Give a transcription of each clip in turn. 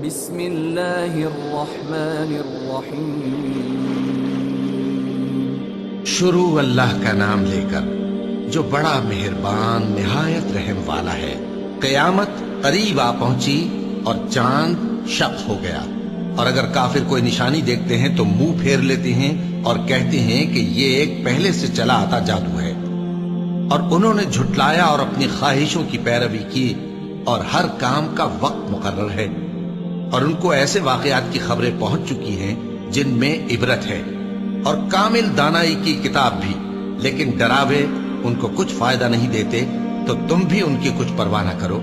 بسم اللہ الرحمن الرحیم۔ شروع اللہ کا نام لے کر جو بڑا مہربان نہایت رحم والا ہے۔ قیامت قریب آ پہنچی اور چاند شق ہو گیا، اور اگر کافر کوئی نشانی دیکھتے ہیں تو منہ پھیر لیتے ہیں اور کہتے ہیں کہ یہ ایک پہلے سے چلا آتا جادو ہے، اور انہوں نے جھٹلایا اور اپنی خواہشوں کی پیروی کی، اور ہر کام کا وقت مقرر ہے، اور ان کو ایسے واقعات کی خبریں پہنچ چکی ہیں جن میں عبرت ہے، اور کامل دانائی کی کتاب بھی، لیکن ڈراوے ان کو کچھ فائدہ نہیں دیتے، تو تم بھی ان کی کچھ پرواہ نہ کرو۔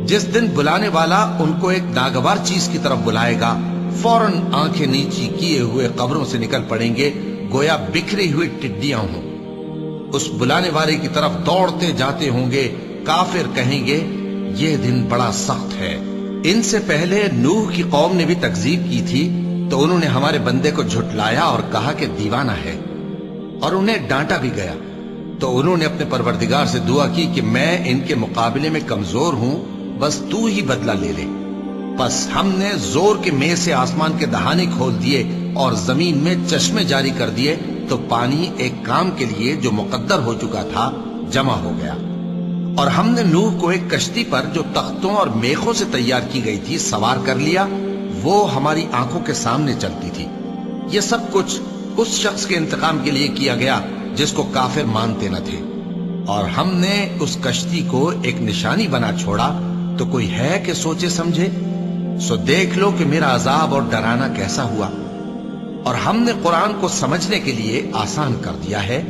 جس دن بلانے والا ان کو ایک ناگوار چیز کی طرف بلائے گا، فوراً آنکھیں نیچی کیے ہوئے قبروں سے نکل پڑیں گے گویا بکھری ہوئی ٹڈیاں ہوں۔ اس بلانے والے کی طرف دوڑتے جاتے ہوں گے۔ کافر کہیں گے یہ دن بڑا سخت ہے۔ ان سے پہلے نوح کی قوم نے بھی تکذیب کی تھی، تو انہوں نے ہمارے بندے کو جھٹلایا اور کہا کہ دیوانہ ہے، اور انہیں ڈانٹا بھی گیا۔ تو انہوں نے اپنے پروردگار سے دعا کی کہ میں ان کے مقابلے میں کمزور ہوں، بس تو ہی بدلہ لے لے۔ پس ہم نے زور کے مے سے آسمان کے دہانے کھول دیے اور زمین میں چشمے جاری کر دیے، تو پانی ایک کام کے لیے جو مقدر ہو چکا تھا جمع ہو گیا۔ اور ہم نے نوح کو ایک کشتی پر جو تختوں اور میخوں سے تیار کی گئی تھی سوار کر لیا، وہ ہماری آنکھوں کے سامنے چلتی تھی۔ یہ سب کچھ اس شخص کے انتقام کے لیے کیا گیا جس کو کافر مانتے نہ تھے، اور ہم نے اس کشتی کو ایک نشانی بنا چھوڑا، تو کوئی ہے کہ سوچے سمجھے؟ سو دیکھ لو کہ میرا عذاب اور ڈرانا کیسا ہوا۔ اور ہم نے قرآن کو سمجھنے کے لیے آسان کر دیا ہے،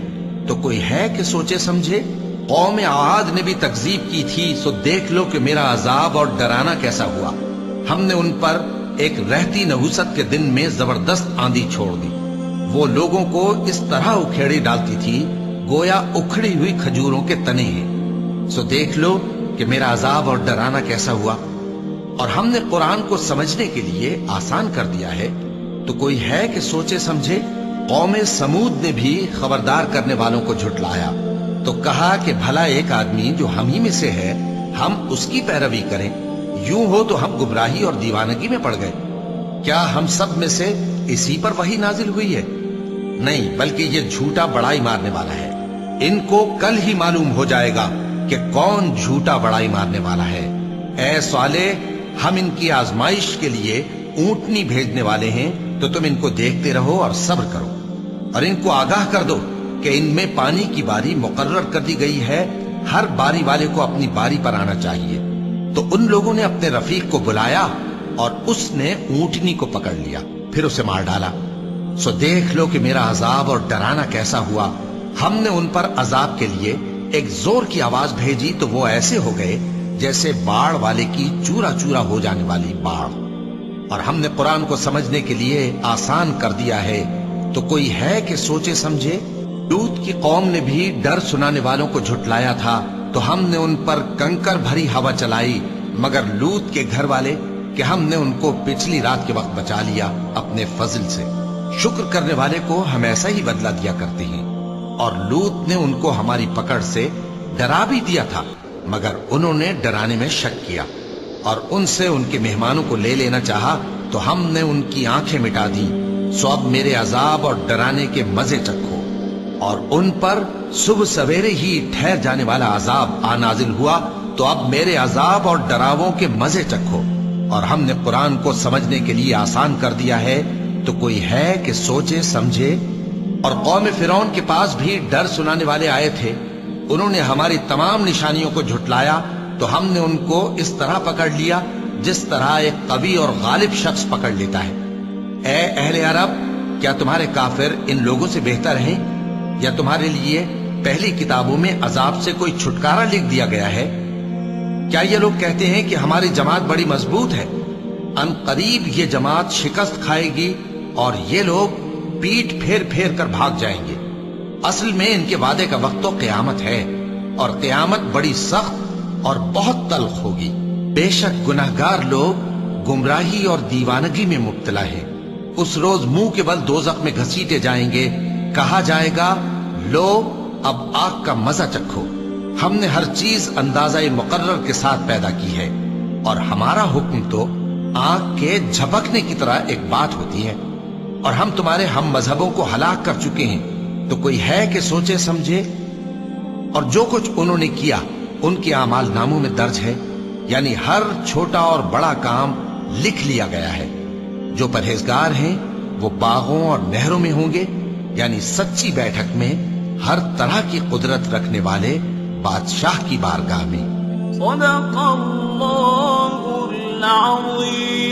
تو کوئی ہے کہ سوچے سمجھے؟ قوم عاد نے بھی تکذیب کی تھی، سو دیکھ لو کہ میرا عذاب اور ڈرانا کیسا ہوا۔ ہم نے ان پر ایک رہتی نحوست کے دن میں زبردست آندھی چھوڑ دی، وہ لوگوں کو اس طرح اکھیڑی ڈالتی تھی گویا اکھڑی ہوئی کھجوروں کے تنے ہیں۔ سو دیکھ لو کہ میرا عذاب اور ڈرانا کیسا ہوا۔ اور ہم نے قرآن کو سمجھنے کے لیے آسان کر دیا ہے، تو کوئی ہے کہ سوچے سمجھے؟ قوم سمود نے بھی خبردار کرنے والوں کو جھٹلایا، تو کہا کہ بھلا ایک آدمی جو ہم ہی میں سے ہے، ہم اس کی پیروی کریں؟ یوں ہو تو ہم گمراہی اور دیوانگی میں پڑ گئے۔ کیا ہم سب میں سے اسی پر وحی نازل ہوئی ہے؟ نہیں، بلکہ یہ جھوٹا بڑائی مارنے والا ہے۔ ان کو کل ہی معلوم ہو جائے گا کہ کون جھوٹا بڑائی مارنے والا ہے۔ اے صالح، ہم ان کی آزمائش کے لیے اونٹنی بھیجنے والے ہیں، تو تم ان کو دیکھتے رہو اور صبر کرو، اور ان کو آگاہ کر دو کہ ان میں پانی کی باری مقرر کر دی گئی ہے، ہر باری والے کو اپنی باری پر آنا چاہیے۔ تو ان لوگوں نے اپنے رفیق کو بلایا، اور اس نے اونٹنی کو پکڑ لیا، پھر اسے مار ڈالا۔ سو دیکھ لو کہ میرا عذاب اور ڈرانا کیسا ہوا۔ ہم نے ان پر عذاب کے لیے ایک زور کی آواز بھیجی، تو وہ ایسے ہو گئے جیسے باڑ والے کی چورا چورا ہو جانے والی باڑ۔ اور ہم نے قرآن کو سمجھنے کے لیے آسان کر دیا ہے، تو کوئی ہے کہ سوچے سمجھے؟ لوط کی قوم نے بھی ڈر سنانے والوں کو جھٹلایا تھا، تو ہم نے ان پر کنکر بھری ہوا چلائی، مگر لوط کے گھر والے کہ ہم نے ان کو پچھلی رات کے وقت بچا لیا اپنے فضل سے۔ شکر کرنے والے کو ہم ایسا ہی بدلہ دیا کرتے ہیں۔ اور لوط نے ان کو ہماری پکڑ سے ڈرا بھی دیا تھا، مگر انہوں نے ڈرانے میں شک کیا، اور ان سے ان کے مہمانوں کو لے لینا چاہا، تو ہم نے ان کی آنکھیں مٹا دی۔ سو اب میرے عذاب اور ڈرانے کے مزے چکھو۔ اور ان پر صبح سویرے ہی ٹھہر جانے والا عذاب آ نازل ہوا، تو اب میرے عذاب اور ڈراووں کے مزے چکھو۔ اور ہم نے قرآن کو سمجھنے کے لیے آسان کر دیا ہے، تو کوئی ہے کہ سوچے سمجھے؟ اور قوم فرعون کے پاس بھی ڈر سنانے والے آئے تھے، انہوں نے ہماری تمام نشانیوں کو جھٹلایا، تو ہم نے ان کو اس طرح پکڑ لیا جس طرح ایک قوی اور غالب شخص پکڑ لیتا ہے۔ اے اہل عرب، کیا تمہارے کافر ان لوگوں سے بہتر ہیں؟ یا تمہارے لیے پہلی کتابوں میں عذاب سے کوئی چھٹکارا لکھ دیا گیا ہے؟ کیا یہ لوگ کہتے ہیں کہ ہماری جماعت بڑی مضبوط ہے؟ ان قریب یہ جماعت شکست کھائے گی، اور یہ لوگ پیٹ پھیر پھیر کر بھاگ جائیں گے۔ اصل میں ان کے وعدے کا وقت تو قیامت ہے، اور قیامت بڑی سخت اور بہت تلخ ہوگی۔ بے شک گناہگار لوگ گمراہی اور دیوانگی میں مبتلا ہیں۔ اس روز منہ کے بل دوزخ میں گھسیٹے جائیں گے، کہا جائے گا لو اب آگ کا مزہ چکھو۔ ہم نے ہر چیز اندازہ مقرر کے ساتھ پیدا کی ہے، اور ہمارا حکم تو آنکھ کے جھپکنے کی طرح ایک بات ہوتی ہے، اور ہم تمہارے ہم مذہبوں کو ہلاک کر چکے ہیں، تو کوئی ہے کہ سوچے سمجھے؟ اور جو کچھ انہوں نے کیا ان کے اعمال ناموں میں درج ہے، یعنی ہر چھوٹا اور بڑا کام لکھ لیا گیا ہے۔ جو پرہیزگار ہیں وہ باغوں اور نہروں میں ہوں گے، یعنی سچی بیٹھک میں ہر طرح کی قدرت رکھنے والے بادشاہ کی بارگاہ میں۔ صدق اللہ العظیم۔